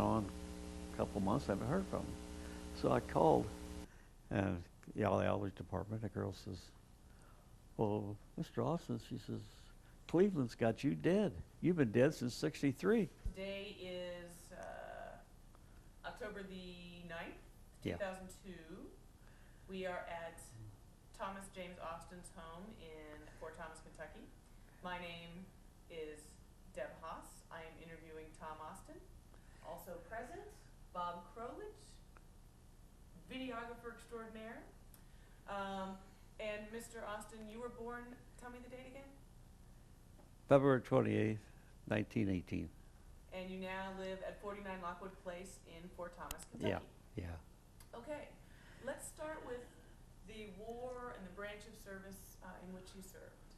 on a couple months. I haven't heard from him. So I called, and the allergy department. The girl says, "Well, Mr. Austin," she says, "Cleveland's got you dead. You've been dead since '63." Today is October the 9th, Yeah. 2002. We are at Thomas James Austin's home in Fort Thomas, Kentucky. My name is Deb Haas. I am interviewing Tom Austin. Also present, Bob Crowledge, videographer extraordinaire. And Mr. Austin, you were born, tell me the date again? February 28th, 1918. And you now live at 49 Lockwood Place in Fort Thomas, Kentucky. Yeah. Okay, let's start with the war and the branch of service in which you served.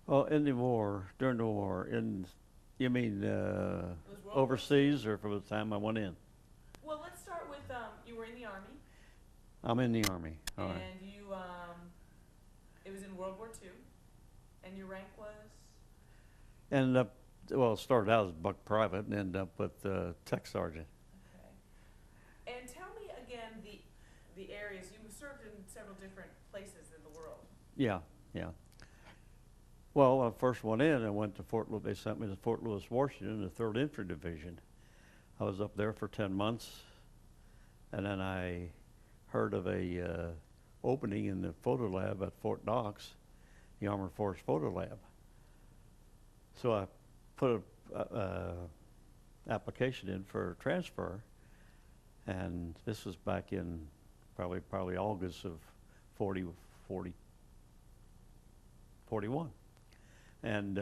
Well, in the war, during the war, you mean Was World overseas or from the time I went in? Well, let's start with you were in the Army. I'm in the Army. All right. And you, it was in World War II, and your rank was? Ended up, well, started out as buck private and ended up with tech sergeant. Okay. And tell me again the areas. You served in several different places in the world. Yeah. Well, when I first went in, I went to Fort Lewis. They sent me to Fort Lewis, Washington, the 3rd Infantry Division. I was up there for 10 months, and then I heard of a opening in the photo lab at Fort Knox, the Armored Force Photo Lab. So I put a application in for transfer, and this was back in probably August of 41. And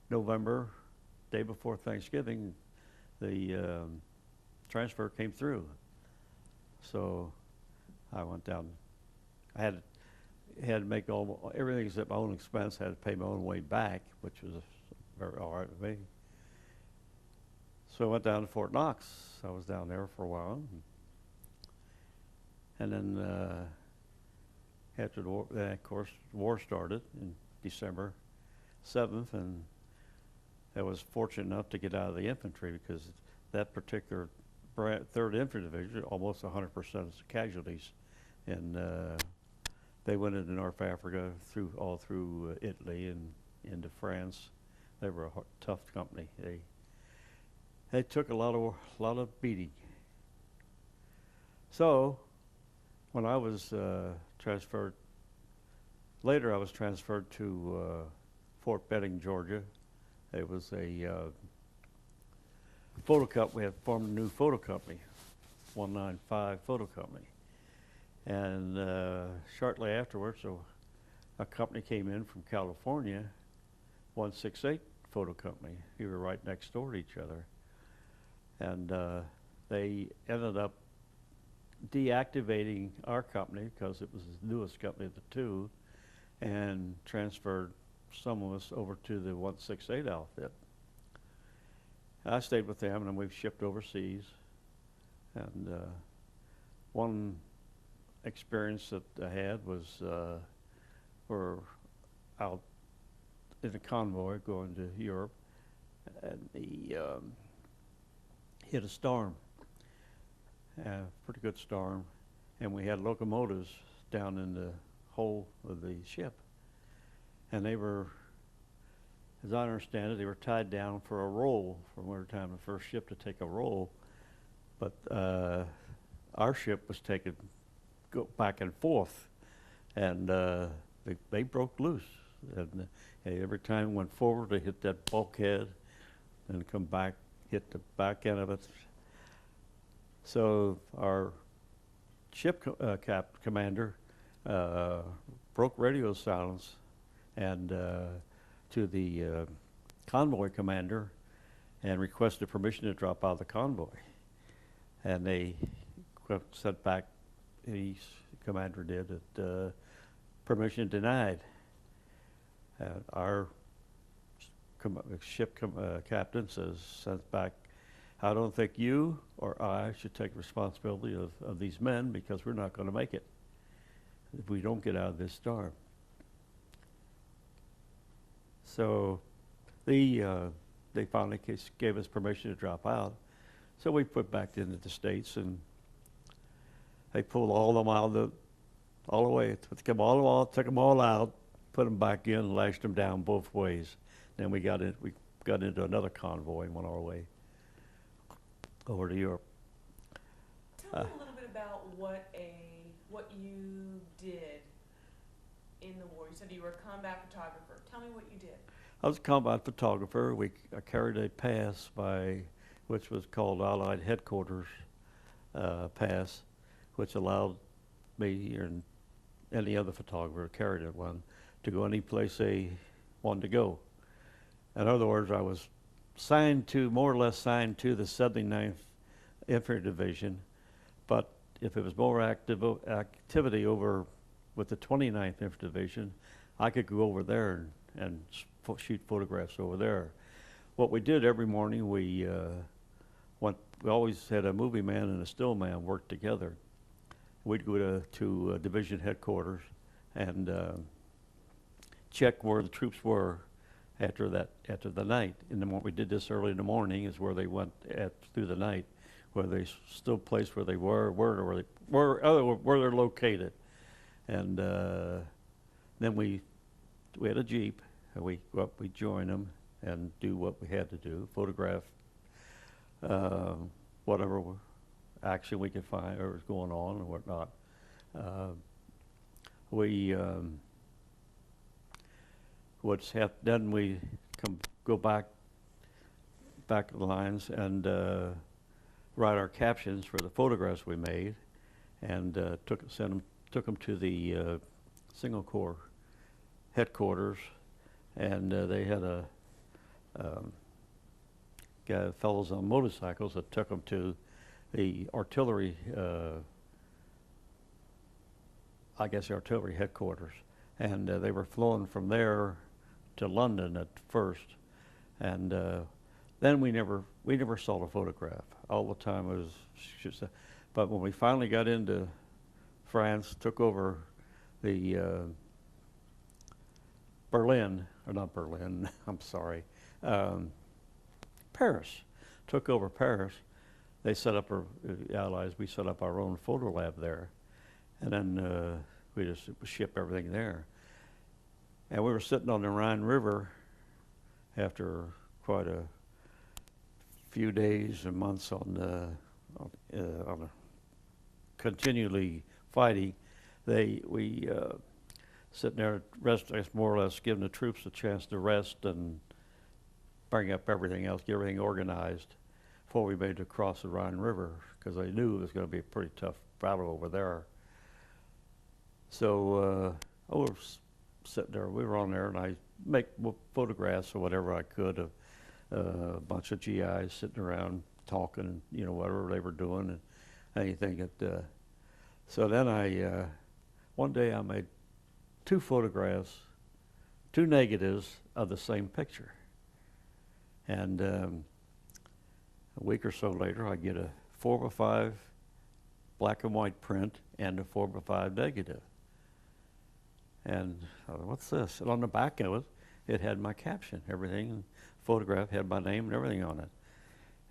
November, day before Thanksgiving, the transfer came through. So I went down. I had to make everything except my own expense. I had to pay my own way back, which was very all right with me. So I went down to Fort Knox. I was down there for a while, and then after the war, then of course, the war started in December 7th, and I was fortunate enough to get out of the infantry because that particular 3rd Infantry Division, almost 100% of the casualties, and they went into North Africa all through Italy and into France. They were a tough company. They took a lot of beating. So when I was transferred, later I was transferred to Fort Benning, Georgia. It was a photo company. We had formed a new photo company, 195 Photo Company. And shortly afterwards, a company came in from California, 168 Photo Company. We were right next door to each other. And they ended up deactivating our company because it was the newest company of the two, and transferred some of us over to the 168 outfit. I stayed with them, and we've shipped overseas. And one experience that I had was we're out in a convoy going to Europe, and hit a storm, pretty good storm, and we had locomotives down in the hull of the ship, and they were, as I understand it, they were tied down for a roll from every time the first ship to take a roll, but our ship was go back and forth, and they broke loose, and every time it went forward, they hit that bulkhead, and come back, hit the back end of it. So our ship commander broke radio silence, and to the convoy commander, and requested permission to drop out of the convoy. And they sent back, the commander did, that permission denied. Our ship captain sent back, "I don't think you or I should take responsibility of these men because we're not going to make it if we don't get out of this storm." So the they finally gave us permission to drop out. So we put back into the States, and they pulled all them out all the way, took them all out, put them back in, lashed them down both ways. Then we got into another convoy and went our way over to Europe. Tell me a little bit about what you did in the war. You said you were a combat photographer. Tell me what you did. I was a combat photographer. I carried a pass which was called Allied Headquarters pass, which allowed me and any other photographer who carried it one to go any place they wanted to go. In other words, I was more or less signed to the 79th Infantry Division, but if it was more activity over with the 29th Infantry Division, I could go over there and shoot photographs over there. What we did every morning, we always had a movie man and a still man work together. We'd go to division headquarters and check where the troops were after the night. And we did this early in the morning is where they went through the night, where they still placed where they were, where they're located. And then we had a Jeep, and we go up, we join them and do what we had to do, photograph whatever action we could find or was going on and whatnot. Then we go back to the lines and write our captions for the photographs we made, and took them to the Single Corps headquarters, and they had fellows on motorcycles that took them to the artillery, artillery headquarters, and they were flown from there to London at first, and then we never saw the photograph. All the time it was just, but when we finally got into France, took over the Paris, took over Paris. They set up Allies. We set up our own photo lab there, and then we just ship everything there. And we were sitting on the Rhine River after quite a few days and months on continually fighting. We sitting there, more or less giving the troops a chance to rest and bring up everything else, get everything organized before we made to cross the Rhine River, because I knew it was going to be a pretty tough battle over there. So I was sitting there, we were on there, and I make photographs or whatever I could of a bunch of GIs sitting around talking, whatever they were doing and anything that. So then one day I made 2 photographs, 2 negatives of the same picture. And a week or so later, I get a 4x5 black and white print and a 4x5 negative. And I thought, what's this? And on the back of it, it had my caption, everything, photograph had my name and everything on it.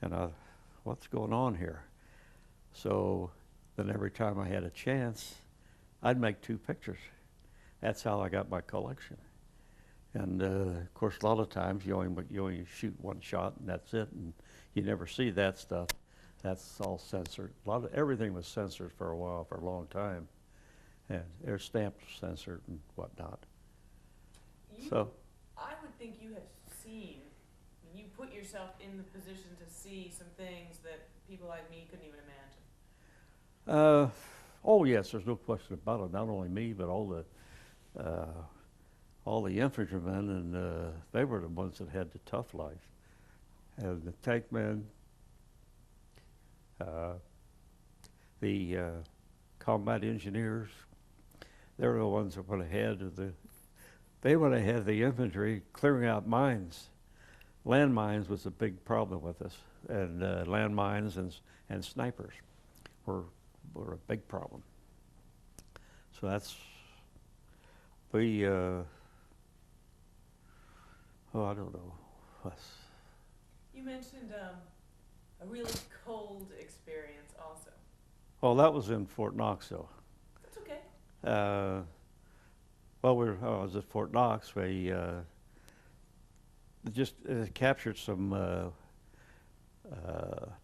And I thought, what's going on here? So then every time I had a chance, I'd make 2 pictures. That's how I got my collection. And of course, a lot of times you only shoot one shot and that's it, and you never see that stuff. That's all censored. Everything was censored for a while, for a long time, and their stamps censored and whatnot. I would think you have seen. You put yourself in the position to see some things that people like me couldn't even imagine. Oh yes, there's no question about it. Not only me, but all the infantrymen, and they were the ones that had the tough life. And the tank men, the combat engineers, they were the ones that went ahead of the infantry clearing out mines. Landmines was a big problem with us, and landmines and snipers were a big problem. So I don't know. You mentioned a really cold experience also. Well, that was in Fort Knox, though. That's okay. Well, I was at Fort Knox. We just captured some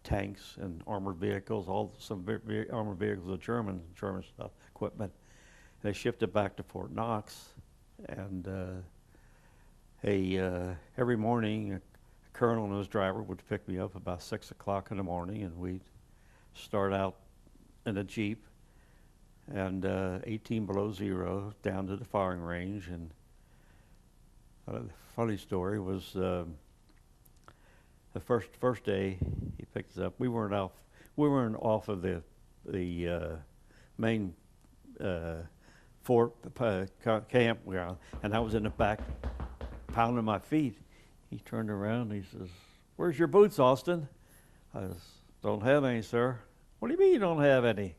tanks and armored vehicles, armored vehicles of German stuff, equipment. They shipped it back to Fort Knox, and every morning a colonel and his driver would pick me up about 6 o'clock in the morning, and we'd start out in a Jeep and 18 below zero down to the firing range. And the funny story was the first day he picked us up. We weren't off of the main fort campground, and I was in the back pounding my feet. He turned around and he says, "Where's your boots, Austin?" I says, "Don't have any, sir." "What do you mean you don't have any?"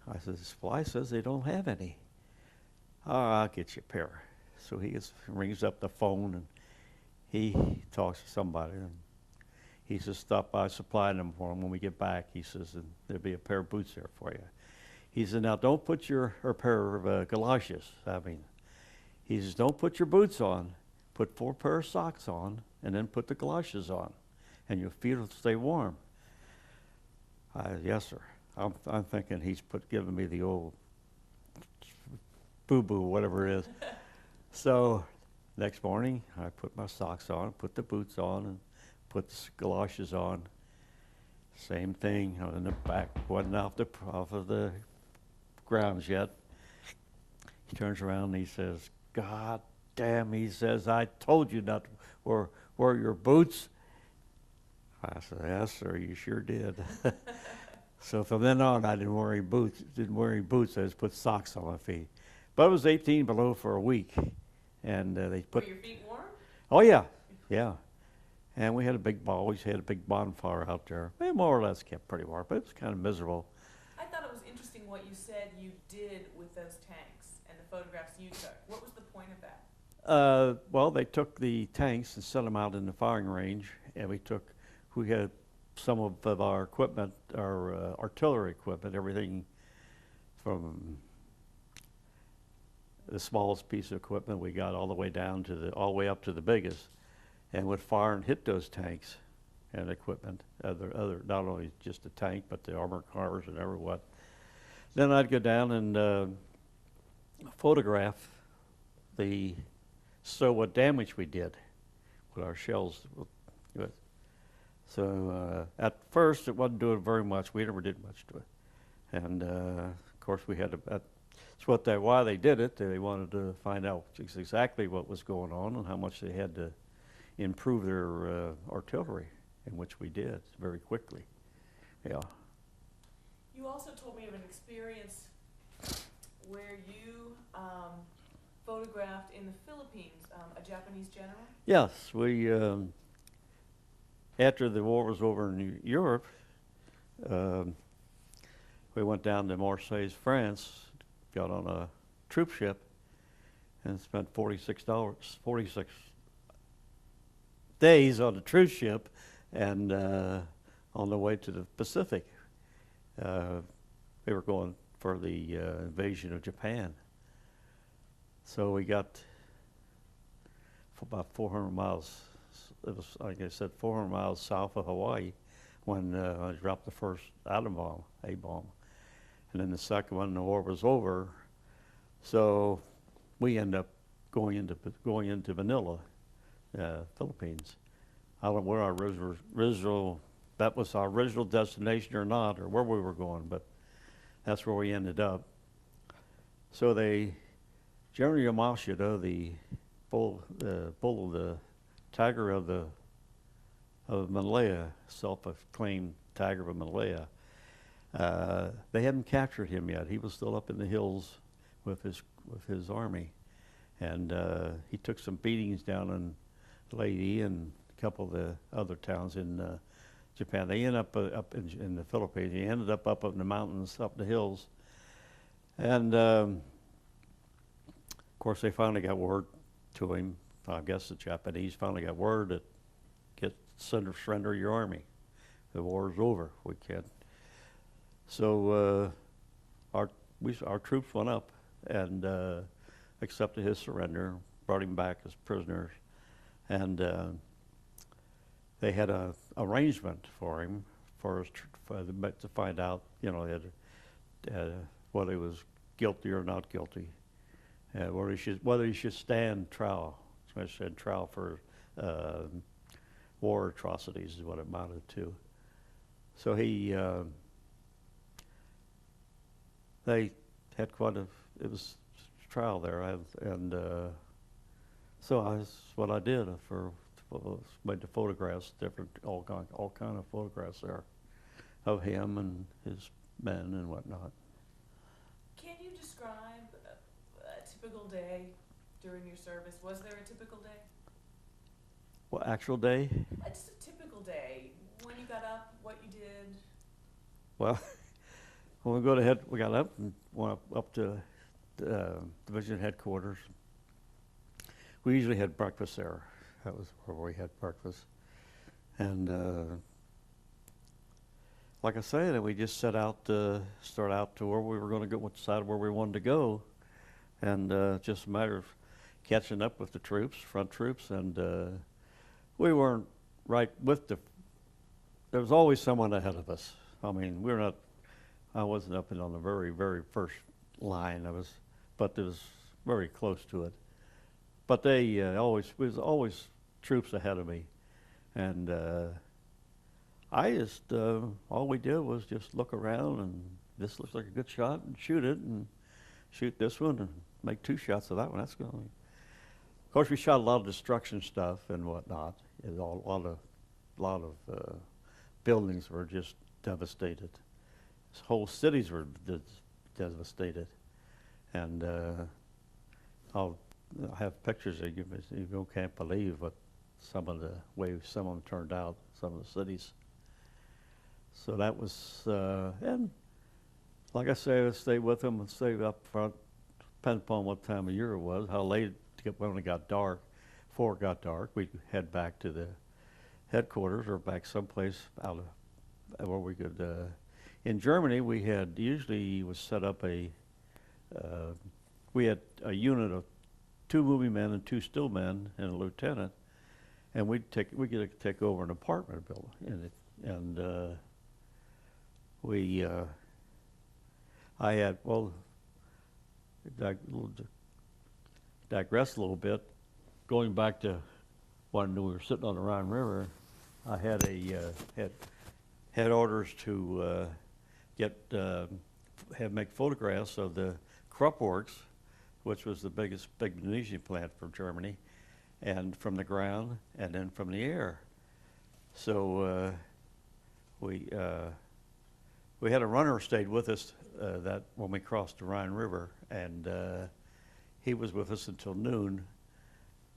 I says, "Supply says they don't have any." "Oh, I'll get you a pair." So he rings up the phone and he talks to somebody, and he says, "Stop by, supply them for him when we get back." He says, "And there'll be a pair of boots there for you." He said, "Now don't put or a pair of galoshes. He says, don't put your boots on. Put 4 pair of socks on, and then put the galoshes on, and your feet will stay warm." Yes, sir. I'm thinking he's giving me the old boo-boo, whatever it is. So next morning, I put my socks on, put the boots on, and put the galoshes on. Same thing. I was in the back, wasn't off of the grounds yet. He turns around and he says, "God damn," he says, "I told you not to wear your boots." I said, "Yes, sir, you sure did." So from then on, I didn't wear any boots. I just put socks on my feet. But it was 18 below for a week, and they put. Were your feet warm? Oh yeah, yeah. And we had always had a big bonfire out there. We more or less kept pretty warm, but it was kind of miserable. I thought it was interesting what you said you did with those tanks and the photographs you took. What was the point of that? Well, they took the tanks and set them out in the firing range, and we had some of our equipment, our artillery equipment, everything from the smallest piece of equipment we got all the way up to the biggest, and would fire and hit those tanks and equipment, other not only just the tank, but the armored cars and everyone. Then I'd go down and photograph what damage we did with our shells. So at first it wasn't doing very much. We never did much to it. And of course we had that's why they did it. They wanted to find out exactly what was going on and how much they had to improve their artillery, in which we did very quickly. Yeah. You also told me of an experience where you photographed in the Philippines a Japanese general. Yes, we after the war was over in Europe, we went down to Marseille, France, got on a troop ship, and spent $46 days on the troop ship, and on the way to the Pacific. We were going for the invasion of Japan. So we got about 400 miles. It was, like I said, 400 miles south of Hawaii when I dropped the first atom bomb, A-bomb. And then the second one, the war was over. So we ended up going into Manila, Philippines. I don't know where our that was our original destination or not, or where we were going, but that's where we ended up. So General Yamashita, the bull of the Tiger of Malaya, self-acclaimed Tiger of Malaya, they hadn't captured him yet. He was still up in the hills with his army, and he took some beatings down in Leyte and a couple of the other towns in Japan. They ended up in the Philippines. He ended up in the mountains, up the hills, and of course they finally got word to him. I guess the Japanese finally got word that surrender your army. The war is over. We can't. So our troops went up and accepted his surrender, brought him back as prisoners, and they had a arrangement for him to find out, whether he was guilty or not guilty, whether he should stand trial. So I said trial for war atrocities is what it amounted to. So they had it was trial there, so what I did made the photographs, all kind of photographs there of him and his men and whatnot. Can you describe a typical day during your service? Was there a typical day? Well, actual day? Just a typical day. When you got up, what you did? Well, when we got up and went up to division headquarters. We usually had breakfast there. That was where we had breakfast. And like I said, we just start out to where we were going to go, decide where we wanted to go, and just a matter of catching up with the troops, front troops, and we weren't right with there was always someone ahead of us. I mean, I wasn't up on the very, very first line. But it was very close to it. But was always troops ahead of me, and I just all we did was just look around, and this looks like a good shot, and shoot it, and shoot this one, and make 2 shots of that one. That's going. Of course, we shot a lot of destruction stuff and whatnot. A lot of buildings were just devastated. Whole cities were devastated, and I'll have pictures that you can't believe what some of them turned out. Some of the cities. So that was, and like I say, I stayed with them and stayed up front, depending upon what time of year it was, how late when it got dark. Before it got dark, we'd head back to the headquarters or back someplace out of where we could. In Germany, we had usually was set up we had a unit of 2 moving men and 2 still men and a lieutenant, and we get to take over an apartment building, I had digress a little bit, going back to when we were sitting on the Rhine River. I had had orders to make photographs of the Krupp Works, which was the big munition plant for Germany, and from the ground and then from the air. So we had a runner stayed with us that when we crossed the Rhine River, and he was with us until noon,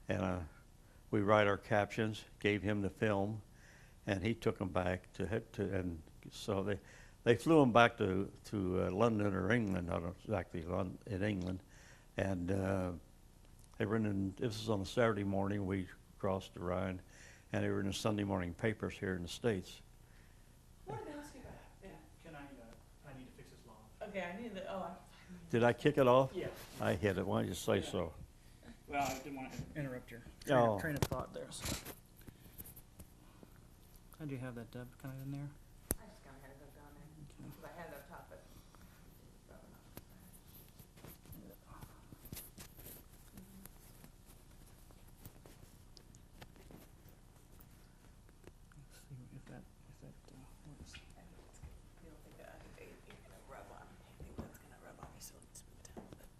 and we write our captions, gave him the film, and he took them back and so they flew him back to London or England, not exactly in England, and they were this was on a Saturday morning. We crossed the Rhine, and they were in the Sunday morning papers here in the States. What did I ask you about? Yeah. Can I need to fix this lawn. Okay, I need the. Did I kick it off? Yeah. I hit it. Why don't you say so? Well, I didn't want to interrupt your train of thought there. So. How'd you have that, Deb? Kind of in there? I just kind of had it down there. Okay. Because I had it up top, but probably not. Let's see if that works. I think it's good. You don't think it's gonna rub on? I think that's gonna rub on me, so let's move it down a little bit.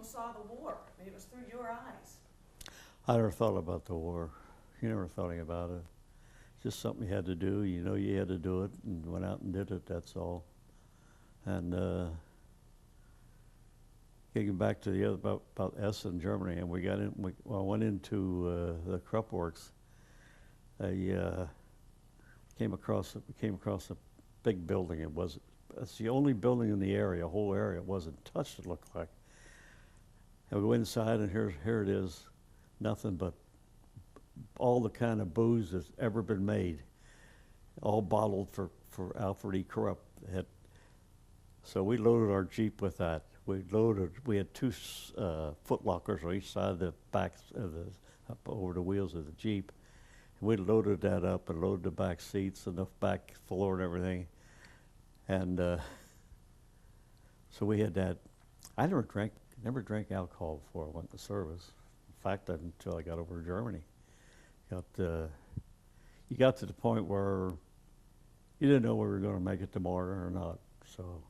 people saw the war. Maybe it was through your eyes. I never thought about the war. You never thought anything about it. Just something you had to do. You know you had to do it, and went out and did it. That's all. And getting back to the other about Essen, Germany, and we got in. I went into the Krupp Works. I came across a big building. It's the only building in the area, whole area. It wasn't touched. It looked like. And we go inside, and here it is, nothing but all the kind of booze that's ever been made, all bottled for Alfred E. Krupp. So we loaded our Jeep with that. We had two foot lockers on each side of the back up over the wheels of the Jeep. And we loaded that up and loaded the back seats and the back floor and everything. And so we had that. I never drank alcohol before I went to service. In fact, until I got over to Germany. You got to the point where you didn't know we were going to make it tomorrow or not. So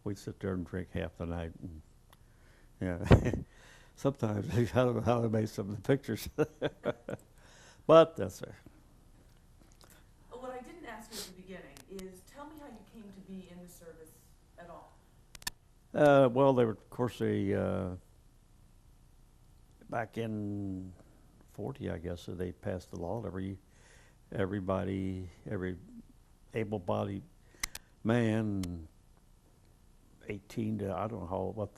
we'd sit there and drink half the night. And, yeah, sometimes I don't know how I made some of the pictures, but that's it. What I didn't ask you at the beginning is, tell me how you came to be in the service at all. Well, they were, of course, back in '40, I guess, so they passed the law. Every able-bodied man, 18 to, I don't know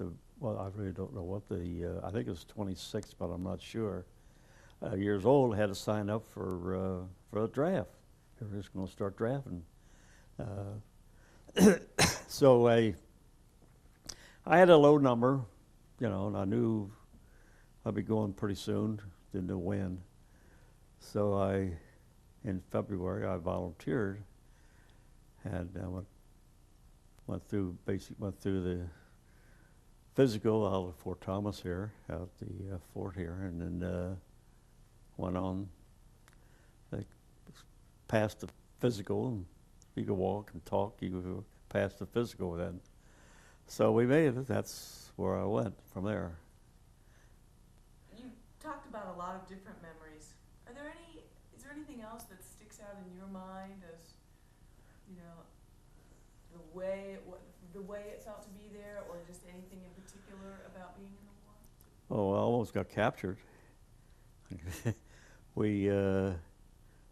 I really don't know what I think it was 26, but I'm not sure, years old, had to sign up for the draft. They were just going to start drafting. So I had a low number, and I knew I'd be going pretty soon. Didn't know when. So in February, I volunteered, and I went through the physical out of Fort Thomas here, out the fort here, and then went on. They passed the physical, and you could walk and talk. You could pass the physical then. So we made it. That's where I went from there. Talked about a lot of different memories. Is there anything else that sticks out in your mind as, the way it felt to be there, or just anything in particular about being in the war? Oh, I almost got captured.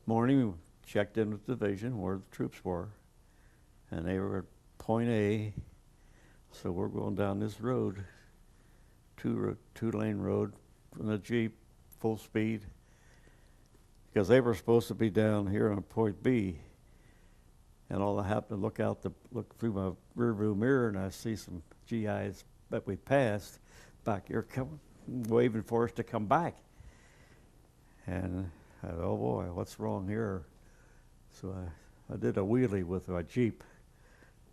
Morning we checked in with the division where the troops were, and they were at point A. So we're going down this road, two-lane road, in a Jeep, full speed, because they were supposed to be down here on point B. And all I happened to look through my rearview mirror, and I see some GIs that we passed back here waving for us to come back. And I thought, oh boy, what's wrong here? So I did a wheelie with my Jeep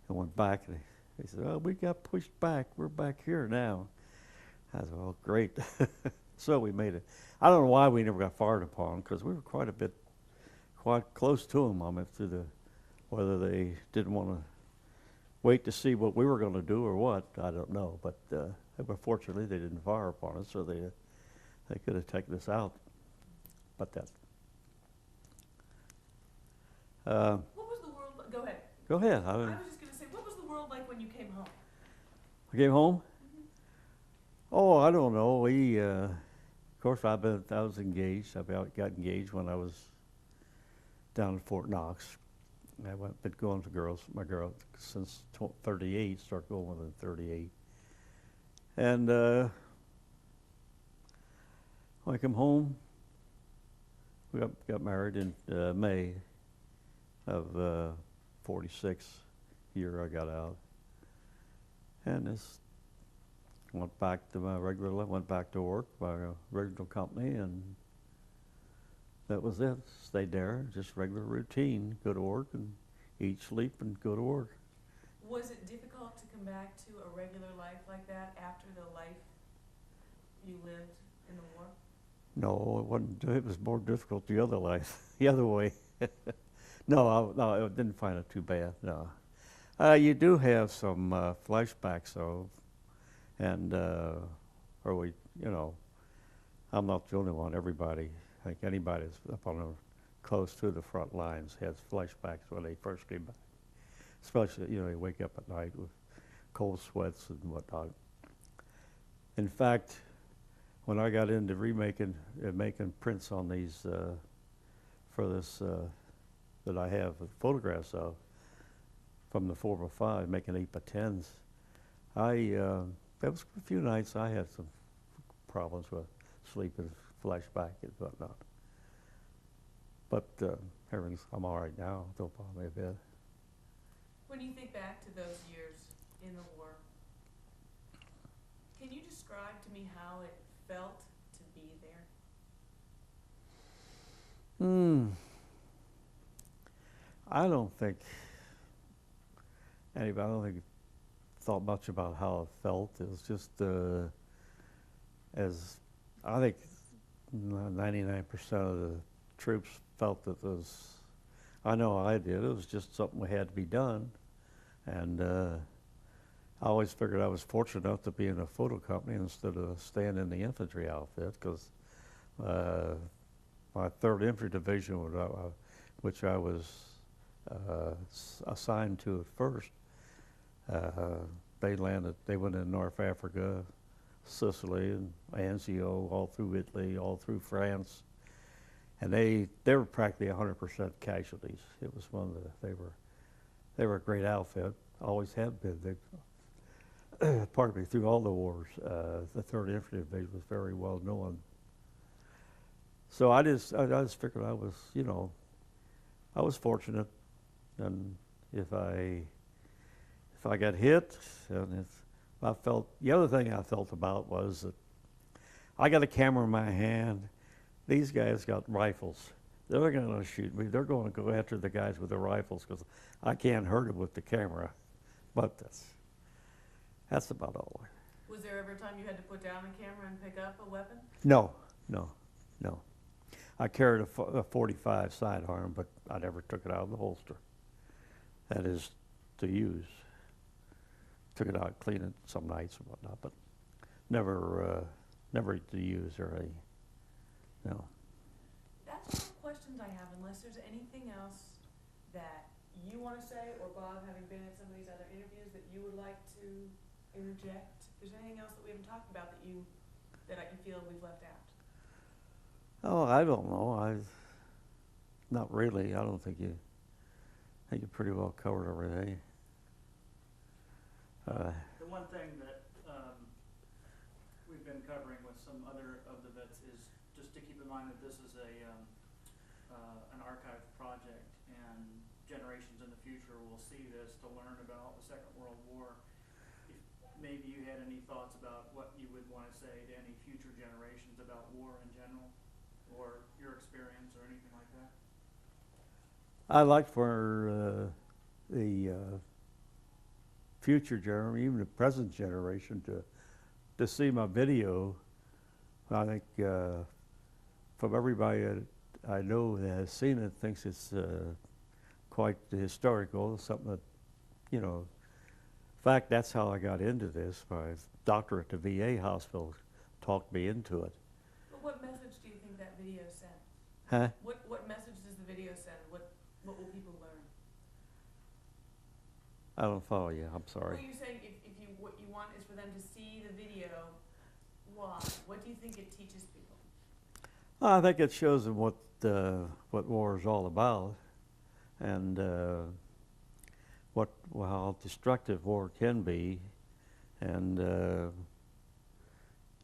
and went back, and they said, oh, we got pushed back. We're back here now. I said, oh, great. So we made it. I don't know why we never got fired upon, because we were quite close to them. Whether they didn't want to wait to see what we were going to do or what, I don't know. But fortunately, they didn't fire upon us, so they could have taken us out. But that. What was the world like? Go ahead. Go ahead. I was just going to say, what was the world like when you came home? I came home? Oh, I don't know. Of course, I was engaged. I got engaged when I was down in Fort Knox. I've been going to my girl since 38. Started going with her in 38. And when I come home, we got married in May of 46. Year I got out, and this. Went back to work, my original company, and that was it. Stayed there, just regular routine. Go to work and eat, sleep, and go to work. Was it difficult to come back to a regular life like that after the life you lived in the war? No, it wasn't. It was more difficult the other life, the other way. No, I didn't find it too bad. No, you do have some flashbacks though. And or we, you know, I'm not the only one. Everybody, I think anybody that's up on the, close to the front lines has flashbacks when they first came back. Especially, you know, you wake up at night with cold sweats and whatnot. In fact, when I got into remaking, making prints on these, for this, that I have photographs of, from the 4x5, making 8x10s, there was a few nights I had some problems with sleeping, flashback and whatnot. But I'm all right now. Don't bother me a bit. When you think back to those years in the war, can you describe to me how it felt to be there? I don't think thought much about how it felt. It was just as I think 99% of the troops felt that was. I know I did. It was just something that had to be done, and I always figured I was fortunate enough to be in a photo company instead of staying in the infantry outfit, because my 3rd Infantry Division, which I was assigned to at first, they went in North Africa, Sicily, and Anzio, all through Italy, all through France, and they were practically 100% casualties. It was they were a great outfit, always have been. Pardon me, through all the wars, the 3rd Infantry Division was very well known. So I just figured I was, you know, I was fortunate, and if I got hit, and I felt, the other thing I felt about was that I got a camera in my hand. These guys got rifles. They're going to shoot me. They're going to go after the guys with the rifles because I can't hurt them with the camera. But that's about all. Was there ever a time you had to put down the camera and pick up a weapon? No. I carried a 45 sidearm, but I never took it out of the holster. That is to use. Took it out, clean it some nights and whatnot, but never to use or a, no. That's all the questions I have, unless there's anything else that you want to say, or Bob, having been at some of these other interviews, that you would like to interject. Is there anything else that we haven't talked about that you feel we've left out? Oh, I don't know. Not really. I think you pretty well covered everything. The one thing that we've been covering with some other of the vets is just to keep in mind that this is an archive project, and generations in the future will see this to learn about the Second World War. If maybe you had any thoughts about what you would want to say to any future generations about war in general, or your experience, or anything like that? I'd like for the future generation, even the present generation, to see my video. I think from everybody that I know that has seen it thinks it's quite historical, something that, you know, in fact, that's how I got into this. My doctor at the VA hospital talked me into it. But what message do you think that video sent? Huh? What message does the video send? What will people learn? I don't follow you. I'm sorry. Well, you're saying what you want is for them to see the video. Why? What do you think it teaches people? I think it shows them what war is all about, and how destructive war can be, and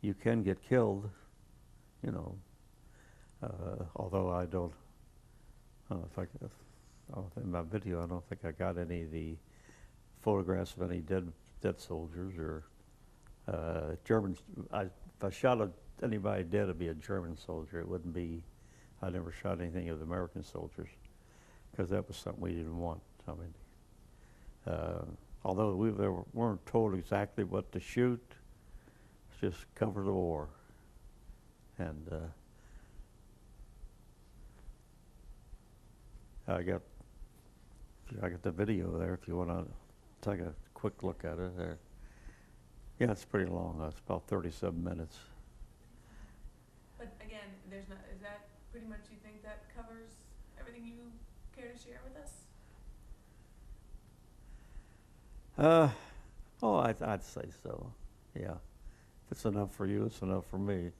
you can get killed, you know. Although I don't know in my video, I don't think I got any of the photographs of any dead soldiers or Germans. If I shot anybody dead, it'd be a German soldier. It wouldn't be. I never shot anything of the American soldiers because that was something we didn't want. I mean, although we weren't told exactly what to shoot, it's just cover the war, and I got the video there if you want to take a quick look at it there. Yeah, it's pretty long. It's about 37 minutes. But again, there's not, is that pretty much, you think that covers everything you care to share with us? Oh, I'd say so. Yeah. If it's enough for you, it's enough for me.